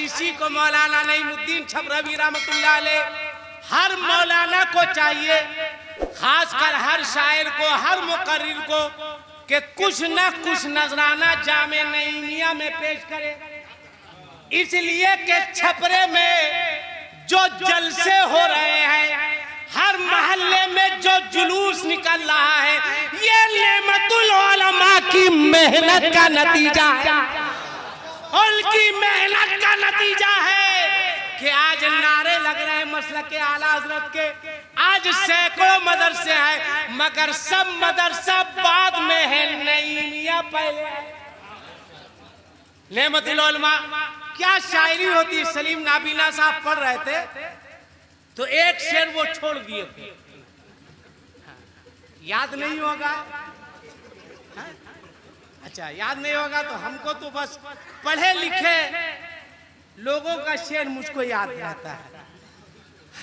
इसी को मौलाना नईमुद्दीन छबरवी रहमतुल्लाह अलैह, हर मौलाना को चाहिए, खासकर हर शायर को, हर मुकर्रिर को, कि कुछ न कुछ नजराना जामे नईमिया में पेश करे। इसलिए कि छपरे में जो जलसे हो रहे हैं, हर मोहल्ले में जो जुलूस निकल रहा है, ये नेमतुल उलमा की मेहनत का नतीजा है। उनकी मेहनत का नतीजा है कि आज नारे लग रहे हैं मसलक के आला हजरत के। आज सैकड़ों मदरसे हैं, मगर सब मदरसा बाद में है, नईमिया पहले है। नेमतुल उलमा क्या शायरी होती। सलीम नाबीना साहब पढ़ रहे थे तो एक शेर वो छोड़ दिए, याद नहीं होगा। अच्छा, याद नहीं होगा तो हमको तो बस पढ़े लिखे लोगों का शेर मुझको याद रहता है।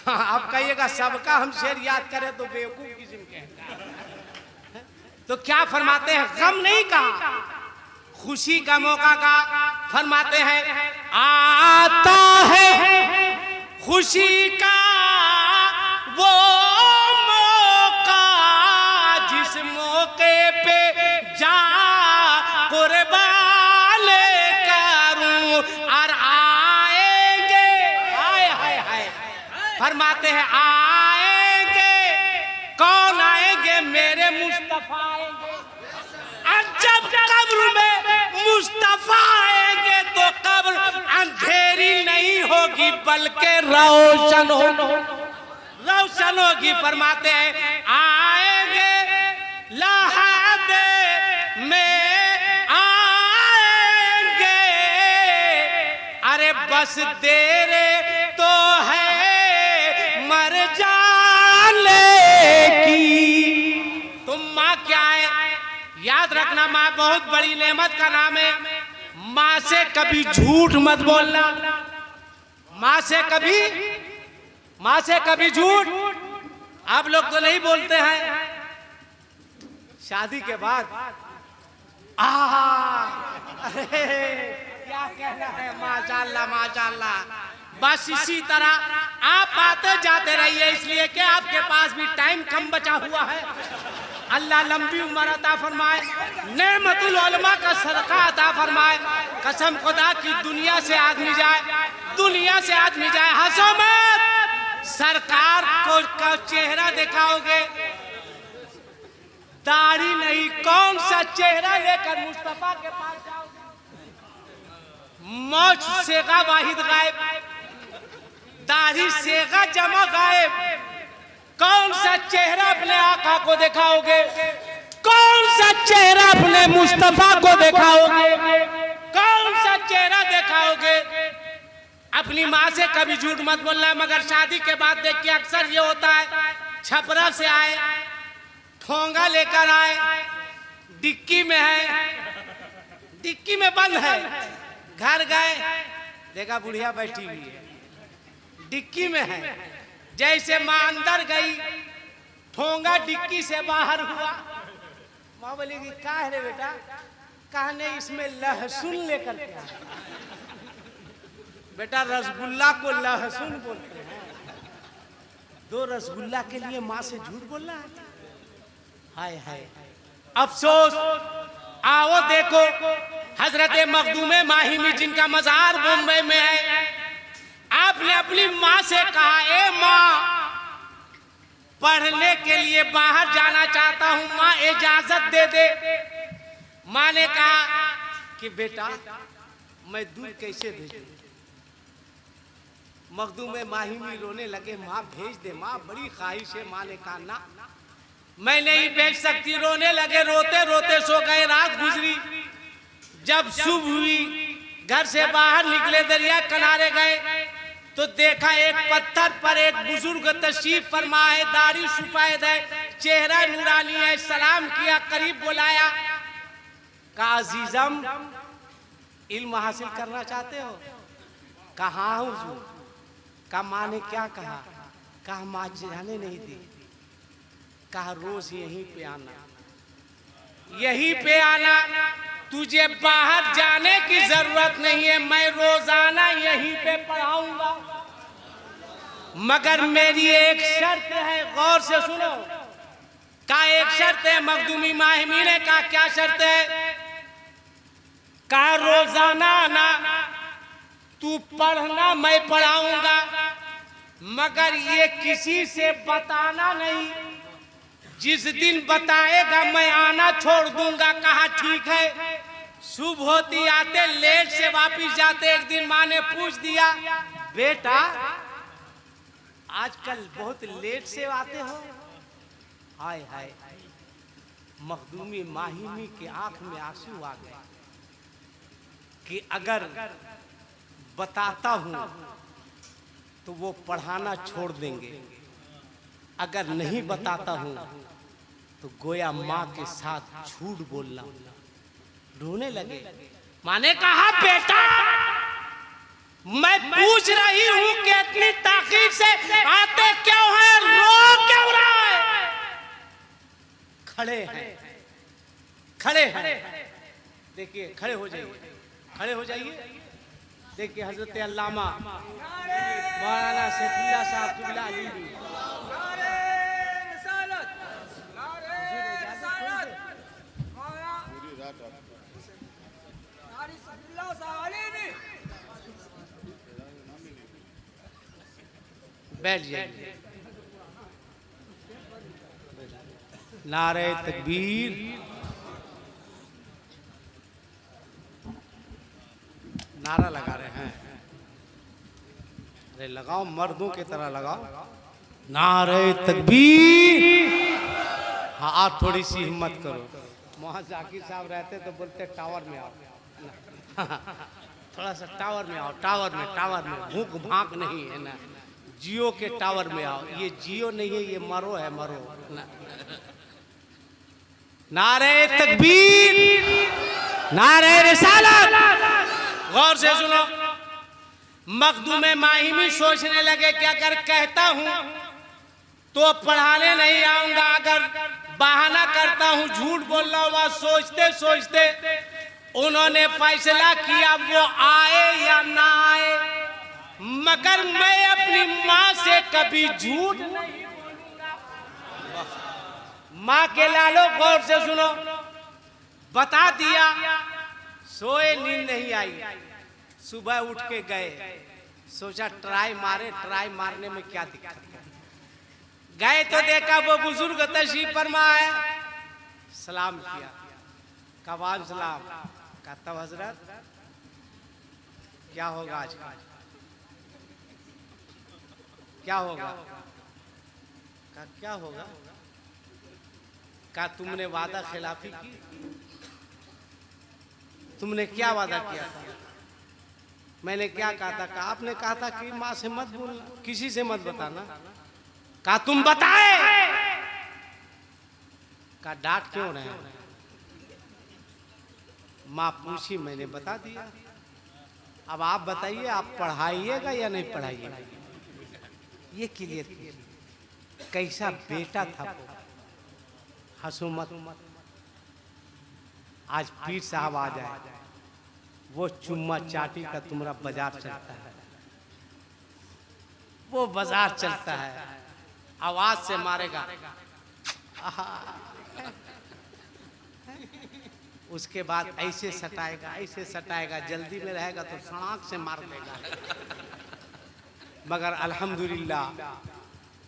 आप कहिएगा सबका हम शेर याद करें तो बेवकूफ किस्म के। तो क्या फरमाते हैं, गम नहीं कहा, खुशी का मौका का फरमाते हैं, आता है खुशी का वो मौका जिस मौके पे जा कुर्बान करूं, और आएंगे, हाय हाय हाय, फरमाते हैं आएंगे, कौन आएंगे, मेरे मुस्तफा आएंगे। और जब कब्र में मुस्तफा आएंगे तो कब्र अंधेरी नहीं होगी बल्कि रोशन रोशन होगी। फरमाते हैं आएंगे लहद में आएंगे, अरे बस तेरे तो है मर जाने की। तुम माँ क्या है, याद रखना, माँ बहुत बड़ी नेमत का नाम है। माँ से कभी झूठ मत बोलना, माँ से कभी झूठ। आप लोग तो नहीं बोलते हैं, शादी के बाद अरे क्या कहना है, माशाअल्लाह माशाअल्लाह। बस इसी तरह आप आते जाते रहिए, इसलिए कि आपके पास भी टाइम कम बचा हुआ है। अल्लाह लंबी उम्र अता फरमाए, नेमतुल उलमा का सदका अता फरमाए। कसम खुदा की दुनिया से आदमी जाए, दुनिया से आदमी जाए, हंसो मत। सरकार को का चेहरा दिखाओगे, दाढ़ी नहीं, कौन सा चेहरा लेकर मुस्तफा के पास जाओगे। मौज सेगा वाहिद गायब, दाढ़ी सेगा जमा गायब, कौन सा चेहरा अपने आका को दिखाओगे, कौन सा चेहरा अपने मुस्तफा को दिखाओगे, कौन सा चेहरा दिखाओगे। अपनी माँ से कभी झूठ मत बोलना। मगर शादी के बाद देखिए अक्सर ये होता है, छपरा से आए, ठोंगा लेकर आए, डिक्की में है, डिक्की में बंद है, घर गए देखा बुढ़िया बैठी हुई है, डिक्की में है। जैसे माँ अंदर गई, ठोंगा डिक्की से बाहर हुआ। माँ बोलेगी क्या है रे बेटा, कहने इसमें लहसुन लेकर के आया। बेटा रसगुल्ला को लहसुन बोलते हैं, दो रसगुल्ला के लिए माँ से झूठ बोलना है। हाय हाय अफसोस। आओ देखो हजरत मखदूम माहिमी जिनका मजार मुंबई में है, आपने अपनी माँ से कहा ए माँ पढ़ने के लिए बाहर जाना चाहता हूँ, माँ इजाजत दे दे। माँ ने कहा कि बेटा मैं दूध कैसे भेजूं। मखदूम माहिमी रोने लगे, माँ भेज दे माँ, बड़ी ख्वाहिश है। माँ ने कहा ना मैं नहीं भेज सकती। रोने लगे, रोते रोते सो गए। रात गुजरी, जब सुबह हुई घर से बाहर निकले, दरिया किनारे गए तो देखा एक पत्थर पर एक बुजुर्ग तशरीफ फरमा है, दाढ़ी सफेद है, चेहरा नूरानी है। सलाम किया, करीब बुलाया, कहा अजीजम इल्म हासिल करना चाहते हो? कहा हूँ हुजूर। कहा माँ ने क्या कहा? कहा माँ जाने नहीं दी। कहा रोज यहीं पे आना, यहीं पे आना, तुझे बाहर जाने की जरूरत नहीं है, मैं रोजाना यहीं यहीं पे पढ़ाऊंगा, मगर मेरी एक शर्त है, गौर से सुनो। का एक शर्त है, मखदूमी माहिमी ने कहा क्या शर्त है? का रोजाना ना तू पढ़ना, मैं पढ़ाऊंगा, मगर ये किसी से बताना नहीं। जिस दिन बताएगा मैं आना छोड़ दूंगा। कहा ठीक है। सुबह होती आते, लेट से वापिस जाते। एक दिन माँ ने पूछ दिया, बेटा आजकल बहुत लेट से आते हो? हाय हाय, मखदूमी माहिमी के आंख में आंसू आ गए कि अगर बताता हूं तो वो पढ़ाना छोड़ देंगे, अगर नहीं बताता हूं तो गोया माँ के साथ झूठ बोलना। रोने लगे। माँ ने कहा बेटा मैं पूछ रही हूं कि इतनी ताकीद से आते क्यों हैं, रो क्यों रहा है? खड़े हैं, खड़े हैं। देखिए खड़े हो जाइए, खड़े हो जाइए। देखिए हजरत अल्लामा मौलाना सैफुल्लाह साहब जुबिला अली भी बैठ जाइए। नारे तकबीर, नारा लगा रहे हैं। अरे लगाओ, मर्दों की तरह लगाओ। नारे तकबीर। हाँ आप थोड़ी सी हिम्मत करो। वहाँ जाकिर साहब रहते तो बोलते टावर में आओ, थोड़ा सा टावर में आओ, टावर में, टावर में भूख भांक नहीं है ना, जियो के टावर में आओ। ये जियो नहीं है, ये मरो है, मरो ना। नारे तकबीर, नारे रिसालत। गौर से सुनो। मखदूमे माहिमी सोचने लगे कि अगर कहता हूं तो पढ़ाने नहीं आऊंगा, अगर बहाना करता हूं, झूठ बोल रहा हूं। सोचते सोचते उन्होंने फैसला किया वो आए या ना आए, मगर मैं अपनी माँ से कभी झूठ नहीं बोलूंगा। माँ के लालो गौर से सुनो। बता दिया, सोए, नींद नहीं आई। सुबह उठ के गए, सोचा ट्राई मारे, ट्राई मारने में क्या दिक्कत है। गए तो देखा वो बुजुर्ग तशरीफ फरमा है। सलाम किया, कबाल सलाम। कहता हजरत क्या होगा आज, क्या होगा? का क्या होगा? का तुमने वादा खिलाफी की? तुमने क्या वादा किया था? मैंने क्या कहा था? का आपने कहा था कि माँ से मत बोलना, किसी से मत बताना। का तुम बताए? का डांट क्यों रहे हैं? माँ पूछी, मैंने बता दिया। अब आप बताइए, आप पढ़ाइएगा या नहीं पढ़ाइएगा? ये क्लियर कीजिए। कैसा बेटा था वो। हंसो मत। आज पीर साहब आ जाए, वो चुम्मा चाटी का तुम्हारा बाजार चलता है, वो बाजार चलता है, आवाज से मारेगा। उसके बाद ऐसे सटाएगा, ऐसे सटाएगा, जल्दी में रहेगा तो सड़ाक से मार देगा। मगर अल्हम्दुलिल्लाह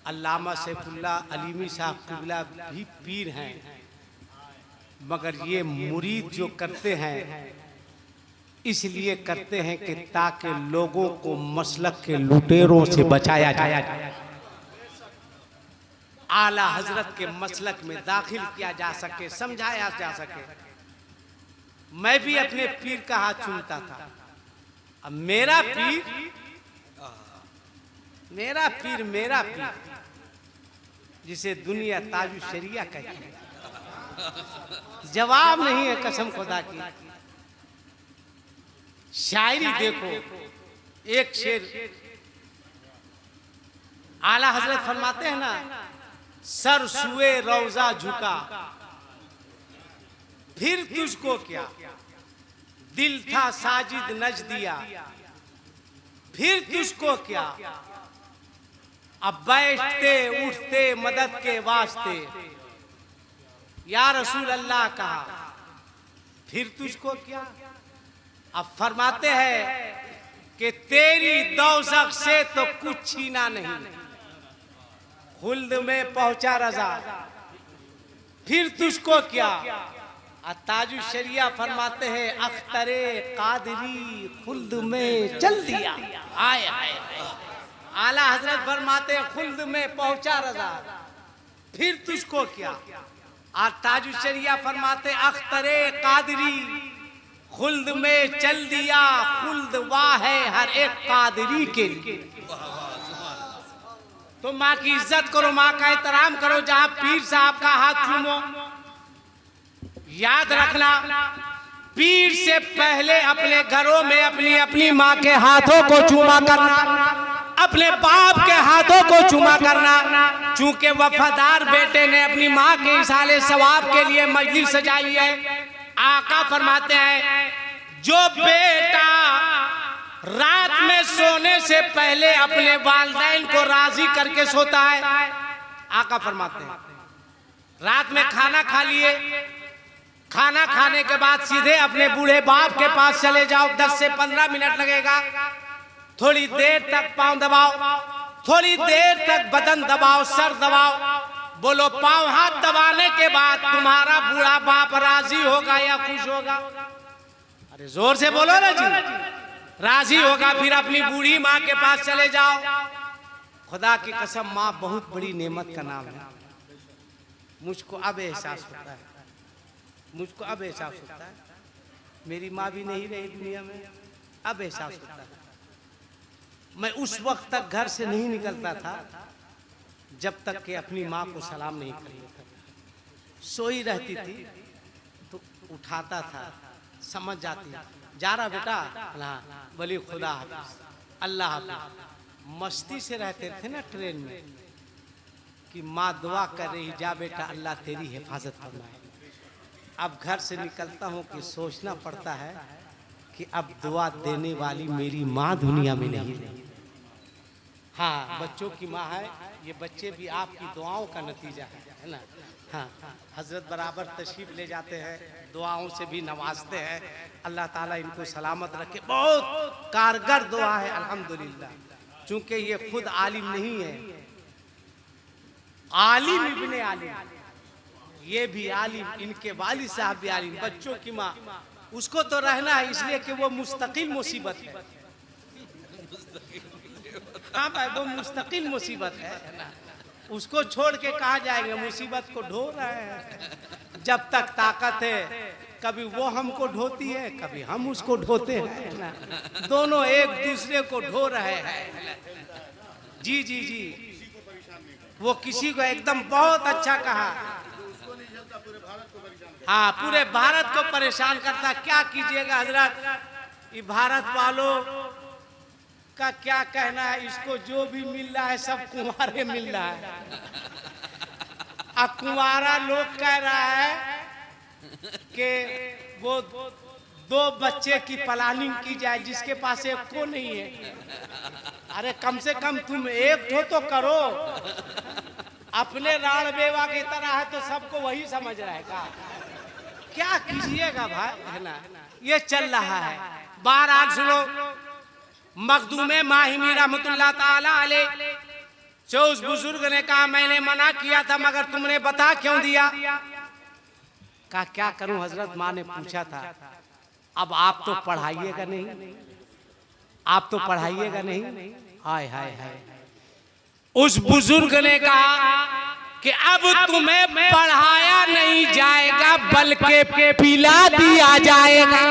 अल्लामा सैफुल्लाह अलीमी साहब क़िबला भी पीर हैं, मगर ये मुरीद जो करते हैं इसलिए करते हैं कि ताकि लोगों को मसलक के लुटेरों से बचाया जाए, आला हजरत के मसलक में दाखिल किया जा सके, समझाया जा सके। मैं भी अपने पीर का हाथ चूमता था। अब मेरा पीर, मेरा पीर, मेरा पीर जिसे दुनिया ताजु शरिया कहती है, जवाब नहीं है कसम खुदा की। शायरी देखो, एक शेर आला हजरत फरमाते हैं ना, सर सुए रौजा झुका फिर तुझको क्या, दिल था साजिद नज दिया फिर तुझको क्या, अब बैठते उठते मदद के वास्ते या रसूल अल्लाह कहा, फिर तुझको क्या। अब फरमाते हैं कि तेरी दोज़ख से तो कुछ छीना नहीं, खुल्द में पहुंचा रज़ा, फिर तुझको क्या। ताजुल शरिया फरमाते हैं अख्तरे कादरी खुल्द में चल दिया। आए आला हजरत फरमाते हैं खुल्द में पहुंचा रज़ा, फिर तुझको क्या। और ताजुल शरिया फरमाते अख्तरे कादरी खुल्द में चल दिया, खुल्द वाह है हर एक कादरी के लिए। तो माँ की इज्जत करो, माँ का एहतराम करो, जहां पीर साहब का हाथ चूमो। याद रखना, पीर से पहले अपने घरों में अपनी अपनी माँ के हाथों को चूमा करना, अपने बाप के हाथों को चूमा करना। चूंकि वफादार बेटे ने अपनी माँ के इसाले सवाब के लिए मजलिस सजाई है। आका फरमाते हैं जो बेटा रात में सोने से पहले अपने वालिदैन को राजी करके सोता है, आका फरमाते हैं रात में खाना खा लिए, खाना खाने के बाद सीधे अपने बूढ़े बाप के पास चले जाओ, 10 से 15 मिनट लगेगा। थोड़ी देर तक पांव दबाओ, थोड़ी देर तक बदन दबाओ, सर दबाओ, बोलो पांव हाथ दबाने के बाद तुम्हारा बूढ़ा बाप राजी होगा या खुश होगा? अरे जोर से बोलो ना जी। राजी होगा। फिर अपनी बूढ़ी माँ के पास चले जाओ। खुदा की कसम माँ बहुत बड़ी नेमत का नाम है। मुझको अब एहसास होता है, मुझको अब एहसास होता है, मेरी माँ भी नहीं रही दुनिया में, अब एहसास होता है। मैं उस वक्त तक घर से नहीं निकलता था जब तक कि अपनी माँ को सलाम नहीं कर लेता था। सोई रहती थी तो उठाता था, समझ जाती, जा रहा बेटा, हाँ बोली खुदा हाफिज, अल्लाह हाफिज। मस्ती से रहते थे ना ट्रेन में कि माँ दुआ कर रही, जा बेटा अल्लाह तेरी हिफाजत फरमाए। अब घर से निकलता हूँ कि सोचना पड़ता है कि अब दुआ देने वाली मेरी माँ दुनिया में नहीं रही। हाँ, बच्चों की माँ है, ये बच्चे भी आपकी दुआओं का नतीजा है ना। हाँ, हजरत बराबर तशरीफ ले जाते हैं, दुआओं से भी नवाजते हैं। अल्लाह ताला इनको सलामत रखे। बहुत कारगर दुआ है अल्हम्दुलिल्लाह। चूंकि ये खुद आलिम नहीं है, आलिम इब्ने आलिम, ये भी आलिम, इनके वालिद साहब भी आलिम। बच्चों की माँ, उसको तो रहना है इसलिए कि वो मुस्तकिल मुसीबत है। हाँ भाई, वो मुस्तकिल मुसीबत है ना, उसको छोड़ के कहाँ जाएंगे? मुसीबत को ढो रहे हैं। जब तक ताकत है कभी वो हमको ढोती है, कभी हम उसको ढोते हैं ना, दोनों एक दूसरे को ढो रहे हैं। जी जी जी, वो किसी को एकदम बहुत अच्छा कहा। हाँ, पूरे भारत को परेशान करता। क्या कीजिएगा हजरत, ये भारत वालों का क्या कहना है, इसको जो भी मिल रहा है सब कुंवारे मिल रहा है। अब कुंवारा लोग कह रहा है कि वो 2 बच्चे की प्लानिंग की जाए जिसके पास एक को नहीं है। अरे कम से कम तुम एक तो करो। अपने राण बेवा की तरह है तो सबको वही समझ रहेगा। क्या कीजिएगा भाई, है ना, ये चल रहा है। बहरहाल सुनो, मखदूमे माहिमी रहमतुल्लाह ताला अलैह से उस बुजुर्ग ने कहा मैंने मना किया था मगर तुमने बता क्यों दिया? कहा क्या करूं हजरत, माँ ने पूछा था। अब आप तो पढ़ाइएगा नहीं, आप तो पढ़ाइएगा नहीं। हाय हाय हाय, उस बुजुर्ग ने कहा कि अब तुम्हें पढ़ाया नहीं जाएगा बल्कि पिला दिया जाएगा,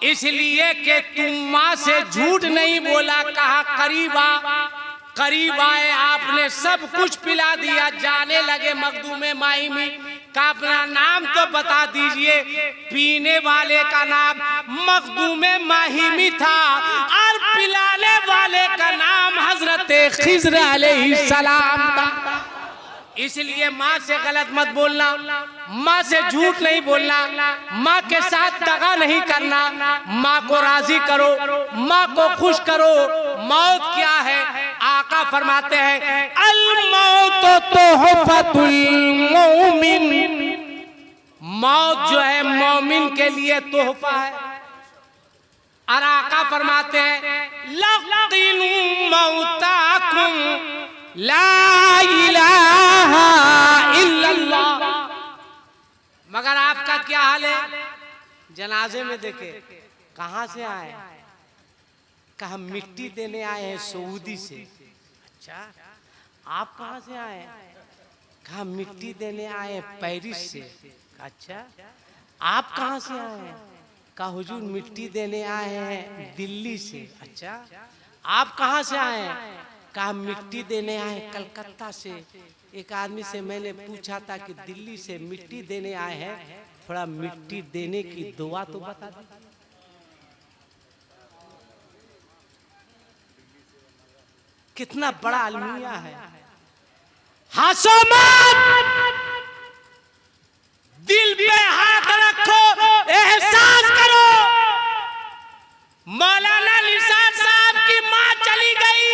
इसलिए कि तुम माँ से झूठ नहीं बोला। कहा करीब आए, आपने सब कुछ पिला दिया। जाने लगे मखदूमे माहिमी का अपना नाम तो बता दीजिए। पीने वाले का नाम मखदूमे माहिमी था और पिलाने वाले का नाम हजरत खिज़्र अलैहिस्सलाम था। इसलिए माँ से गलत मत बोलना, माँ से झूठ नहीं बोलना, माँ के साथ दगा नहीं करना, माँ को राजी करो, माँ को खुश करो। मौत क्या है? आका फरमाते हैं अल मौत तोहफतुल मोमिन, मौत जो है मोमिन के लिए तोहफा है। और आका फरमाते हैं लक़िनु मौताकुम ला इलाहा इल्लल्लाह। मगर आपका क्या हाल है? जनाजे में देखे कहां से आए? कहा मिट्टी देने आए हैं सऊदी से। अच्छा, आप कहां से आए? कहा मिट्टी देने आए हैं पेरिस से। अच्छा, आप कहां से आए? कहा हुजूर मिट्टी देने आए हैं दिल्ली से। अच्छा, आप कहां से आए? कहा मिट्टी देने आए कलकत्ता से। एक आदमी से मैंने पूछा था कि दिल्ली से मिट्टी देने आए हैं, थोड़ा मिट्टी देने की दुआ तो बता दी। कितना बड़ा अलमिया है। हंसो मत, दिल पे हाथ रखो, एहसास करो। मौलाना निसार साहब की मां चली गई,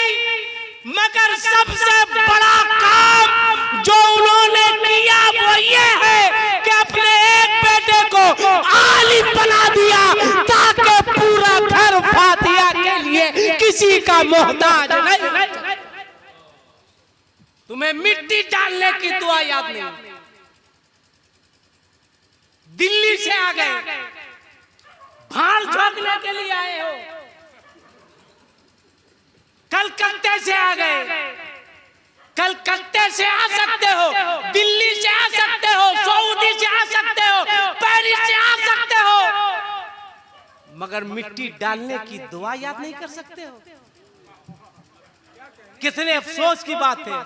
मगर सबसे बड़ा काम जो उन्होंने किया वो ये है कि अपने एक बेटे को आलिम बना दिया ताकि पूरा घर फातिहा के लिए किसी का मोहताज नहीं। तुम्हें मिट्टी डालने की दुआ याद नहीं? दिल्ली से आ गए, भाल झोंकने के लिए आए हो। कलकत्ते से आ गए, कलकत्ते से आ सकते हो, दिल्ली से आ सकते हो, सऊदी से आ सकते हो, पेरिस से आ सकते हो, मगर मिट्टी डालने की दुआ याद नहीं कर सकते हो। कितने अफसोस की बात है।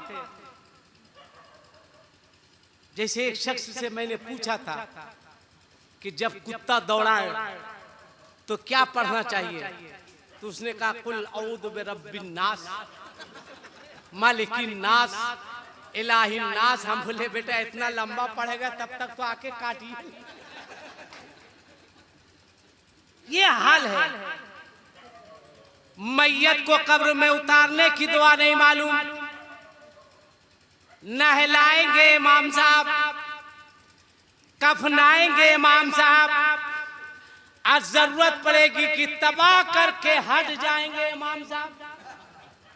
जैसे एक शख्स से मैंने पूछा था कि जब कुत्ता दौड़ाए तो क्या पढ़ना चाहिए, तो उसने कहा कुल औदु बिरब्बिन नास मालिकिन नास इलाहिन नास। हम बोले बेटा इतना लंबा पढ़ेगा तब तक तो आके काटिए। ये हाल है। मैयत को कब्र में उतारने की दुआ नहीं मालूम, नहलाएंगे इमाम साहब, कफनाएंगे इमाम साहब, आज जरूरत पड़ेगी कि तबाह करके हट जाएंगे इमाम साहब।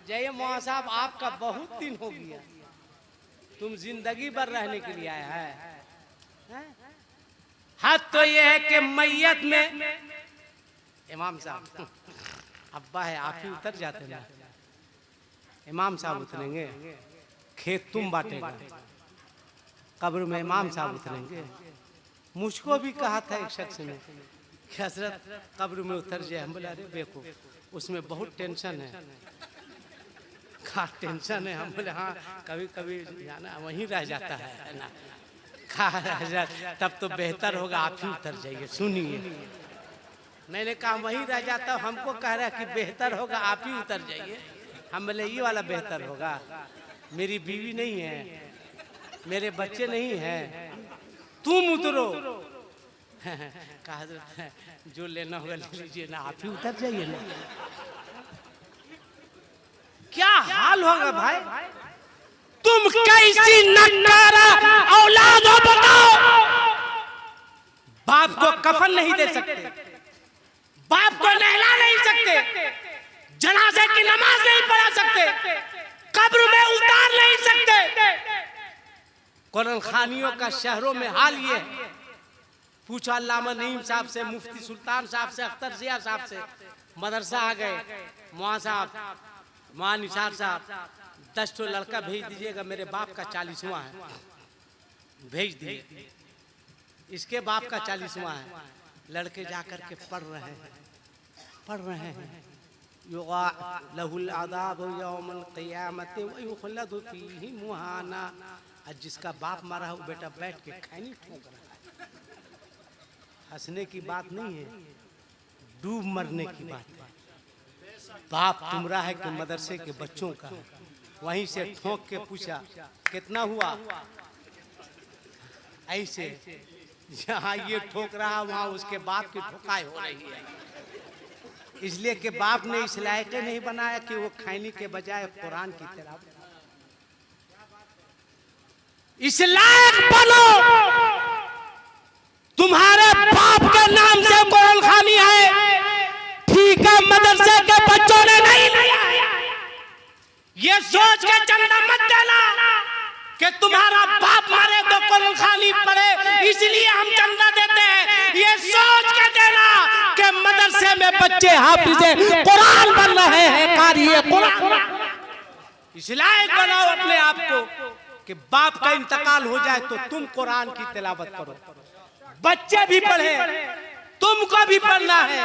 जय मौला साहब, आपका बहुत दिन हो गया, तुम जिंदगी भर रहने के लिए आया है। हद तो यह है कि मैयत में इमाम साहब अब्बा है, आप ही उतर जाते ना। इमाम साहब उतरेंगे, खेत तुम बांटेगा, कब्र में इमाम साहब उतरेंगे। मुझको भी कहा था एक शख्स ने कि हजरत कब्र में उतर जाए। हम बोले अरे बेवकूफ, उसमें बहुत टेंशन है। कहा टेंशन है? हम बोले हाँ, कभी कभी जाना वहीं रह जाता है ना। कहा हजरत तब तो बेहतर होगा आप ही उतर जाइए। सुनिए, मैंने कहा वहीं रह जाता, हमको कह रहा कि बेहतर होगा आप ही उतर जाइए। हम बोले ये वाला बेहतर होगा, मेरी बीवी नहीं है, मेरे बच्चे नहीं हैं, तुम उतरो। कहा जो लेना होगा ले लीजिए ना, आप ही उतर जाइए ना। क्या हाल होगा भाई? तुम कैसी नकारा औलाद हो बताओ। बाप को कफन नहीं दे सकते, बाप को नहला नहीं सकते, जनाजे की नमाज नहीं पढ़ा सकते, कब्र में उतार नहीं सकते। कुरान खानियों का शहरों में हाल ये है। पूछा अल्लामा नईम साहब से, मुफ्ती सुल्तान साहब से, अख्तर जिया साहब से। मदरसा आ गए, मुआ साहब, मुआ निसार साहब, 10 तो लड़का भेज दीजिएगा, मेरे बाप का 40वां है, भेज दिए। इसके बाप का 40वां है। लड़के जाकर के पढ़ रहे हैं लहुल अज़ाब यौमल क़ियामत व युख़लदु फ़ीही मुहाना। आज जिसका बाप मारा हो बेटा बैठ के खैनी ठोक रहा है। हंसने की बात नहीं है, डूब मरने की बात है। बाप तुमरा है कि मदरसे के बच्चों का है। वहीं से ठोक के पूछा कितना हुआ। ऐसे जहाँ ये ठोक रहा वहाँ उसके बाप की ठोकाई हो रही है। इसलिए कि बाप ने इस लायक नहीं बनाया कि वो खैनी के बजाय कुरान की तिलावत। इस लायक बनो तुम्हारे बाप के नाम से कुरान खानी है, ठीक है, मदरसे के बच्चों ने नहीं लिया। ये सोच के चंदा मत देना कि तुम्हारा बाप मारे तो कुरान खानी पड़े इसलिए हम चंदा देते हैं। ये सोच के देना कि मदरसे में बच्चे हाफिज़े कुरान बन रहे हैं, कारी कुरान। इस लायक बनाओ अपने आप को कि बाप का इंतकाल हो जाए तो तुम कुरान की तिलावत करो, बच्चे भी पढ़े, तुमको भी पढ़ना है।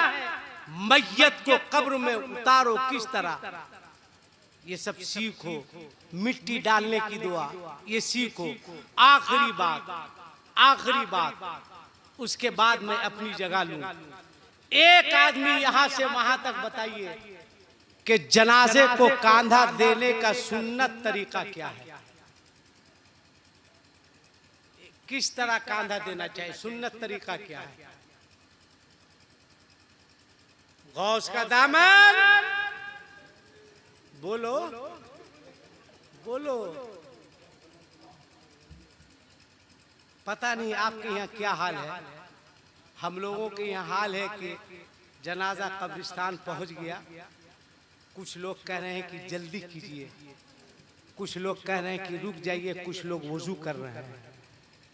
मैयत को कब्र में उतारो किस तरह, ये सब सीखो। मिट्टी डालने की दुआ ये सीखो। आखिरी बात उसके बाद मैं अपनी जगह लूं। एक आदमी यहां से वहां तक बताइए कि जनाजे को कांधा देने का सुन्नत तरीका क्या है, किस तरह कांधा देना चाहिए, सुन्नत तरीका क्या है। गौस का दामन बोलो बोलो। पता नहीं आपके यहाँ क्या हाल है, हम लोगों के यहाँ हाल है कि जनाजा कब्रिस्तान पहुंच गया। कुछ लोग कह रहे हैं कि जल्दी कीजिए, कुछ लोग कह रहे हैं कि रुक जाइए, कुछ लोग वुजू कर रहे हैं।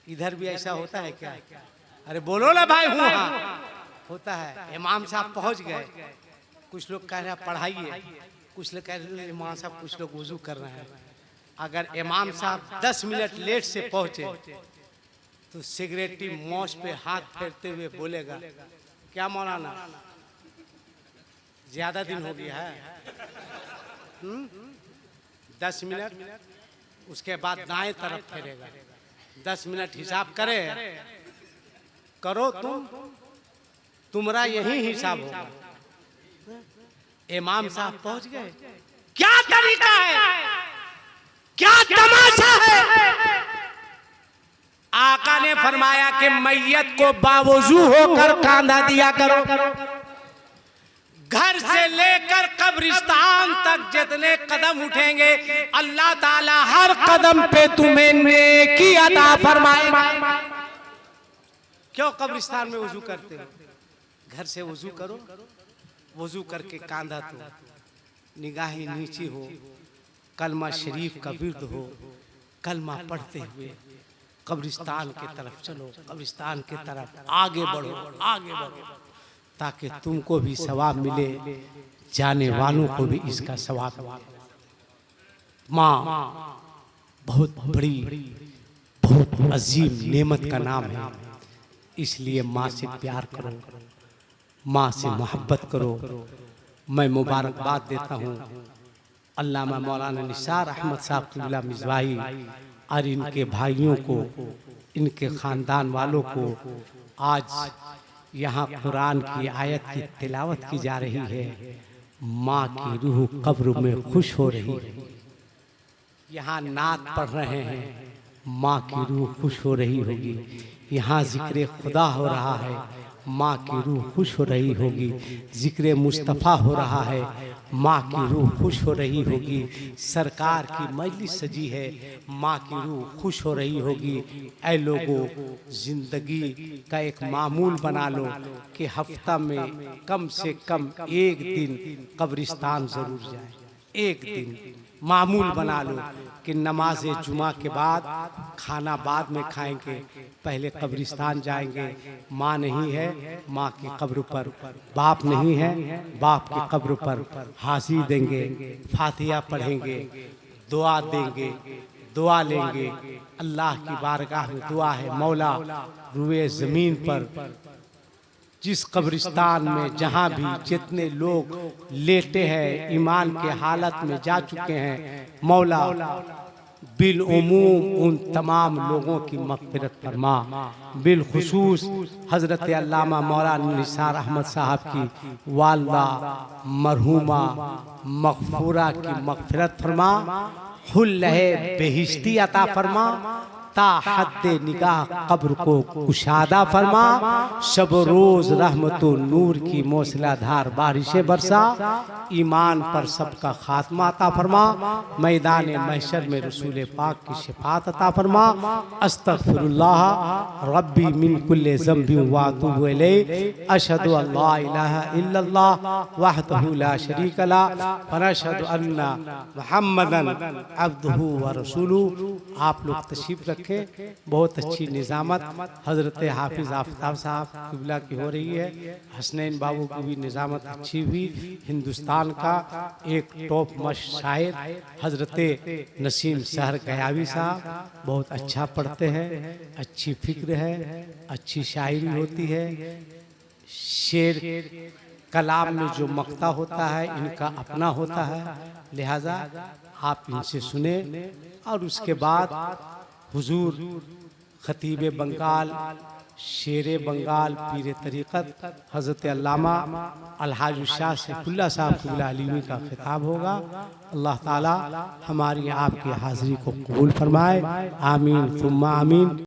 इधर भी ऐसा होता है क्या? अरे बोलो ना भाई। हूँ हाँ होता है। इमाम साहब पहुंच गए, कुछ लोग कह रहे हैं पढ़ाइए, कुछ लोग कह रहे हैं इमाम साहब, कुछ लोग वुजू कर रहे हैं। अगर इमाम साहब 10 मिनट लेट से पहुंचे तो सिगरेटी मौज पे हाथ फेरते हुए बोलेगा, क्या मौलाना ज्यादा दिन हो गया है? 10 मिनट, उसके बाद दाएं तरफ फेरेगा। 10 मिनट हिसाब करे, करो तुम्हारा यही हिसाब होगा। इमाम साहब पहुंच गए, क्या तरीका है, क्या तमाशा है। आका ने फरमाया कि मैयत को बावजू होकर कांधा दिया करो। घर से लेकर कब्रिस्तान तक जितने कदम उठेंगे अल्लाह ताला हर कदम पे तुम्हें नेकी अता फरमाएगा। क्यों कब्रिस्तान में वुजू करते हो? घर से वुजू करो, वुजू करके कांधा तो निगाहें नीचे हो, कलमा शरीफ का विर्द हो, कलमा पढ़ते हुए कब्रिस्तान की तरफ चलो, कब्रिस्तान की तरफ आगे बढ़ो, आगे बढ़ो, ताकि तुमको भी सवाब मिले, जाने वालों को भी इसका सवाब मिले। माँ बहुत बड़ी, बहुत अजीम नेमत का नाम है, इसलिए माँ से प्यार करो, माँ से मोहब्बत करो। मैं मुबारकबाद देता हूँ अल्लामा मौलाना निसार अहमद साहब क़िबला मिज़वाही और इनके भाइयों को, इनके ख़ानदान वालों को। आज यहाँ कुरान की आयत की तिलावत की जा रही है, माँ की रूह कब्र में खुश हो रही है। यहाँ नात पढ़ रहे हैं, माँ की रूह खुश हो रही होगी। यहाँ ज़िक्र खुदा हो रहा है, माँ की रूह खुश हो रही होगी। ज़िक्र मुस्तफ़ा हो रहा है, माँ की रूह खुश हो रही होगी। सरकार की मजलिस सजी है, माँ की रूह खुश हो रही होगी। ऐ लोगों, ज़िंदगी का एक मामूल बना लो कि हफ्ता में कम से कम एक दिन कब्रिस्तान ज़रूर जाए। एक दिन मामूल बना लो कि नमाज जुमा के बाद खाना बाद में खाएंगे, पहले कब्रिस्तान जाएंगे। माँ नहीं है, माँ की कब्र पर, बाप नहीं है, बाप की कब्र पर हाज़िरी देंगे, फातिहा पढ़ेंगे, दुआ देंगे, दुआ लेंगे। अल्लाह की बारगाह में दुआ है, मौला रुए ज़मीन पर जिस कब्रिस्तान में जहाँ भी जितने लोग लेटे हैं, ईमान के हालत में जा चुके हैं, मौला बिल उमूम उन तमाम लोगों की मग़फ़िरत फरमा। बिल खुसूस हज़रत अल्लामा मौलाना निसार अहमद साहब की वालदा मरहूमा मग़फ़ूरा की मग़फ़िरत फरमा। हुल्लहे बेहिश्ती अता फरमा, ता हद्दे निगाह कब्र को कुशादा फरमा, शब रोज रहमतो नूर की मौसलाधार बारिशें बरसा, ईमान पर सबका खात्मा अता फरमा, मैदान महशर में रसूल पाक की शिफात अता फरमा, अस्तगफिरुल्लाह रब्बी मिन कुल्ले ज़ंबि व अतूबु इलैहि, अशहदु अल्ला इलाहा इल्लल्लाह वहदहु ला शरीक लह व अशहदु अन्ना मुहम्मदन अब्दुहु व रसूलुहु। आप लोग तशरीफ रखें। बहुत अच्छी निजामत हजरत हाफिज आफ्ताब साहब किबला की हो रही है। हसनैन बाबू की भी निजामत अच्छी हुई। हिंदुस्तान का एक टॉप मस्ट शायर हजरत नसीम सहर गयावी साहब बहुत अच्छा पढ़ते हैं, अच्छी फिक्र है, अच्छी शायरी होती है। शेर कलाम में जो मक्ता होता है इनका अपना होता है, लिहाजा आप इनसे सुने। और उसके बाद हुजूर खतीब बंगाल, शेर बंगाल, पीर तरीक़त हज़रत अल्लामा अलहाज शाह सैफुल्लाह साहब क़िबला अलीमी का खिताब होगा। अल्लाह ताला हमारी आपकी हाज़िरी को कबूल फरमाए। आमीन सुम्मा आमीन।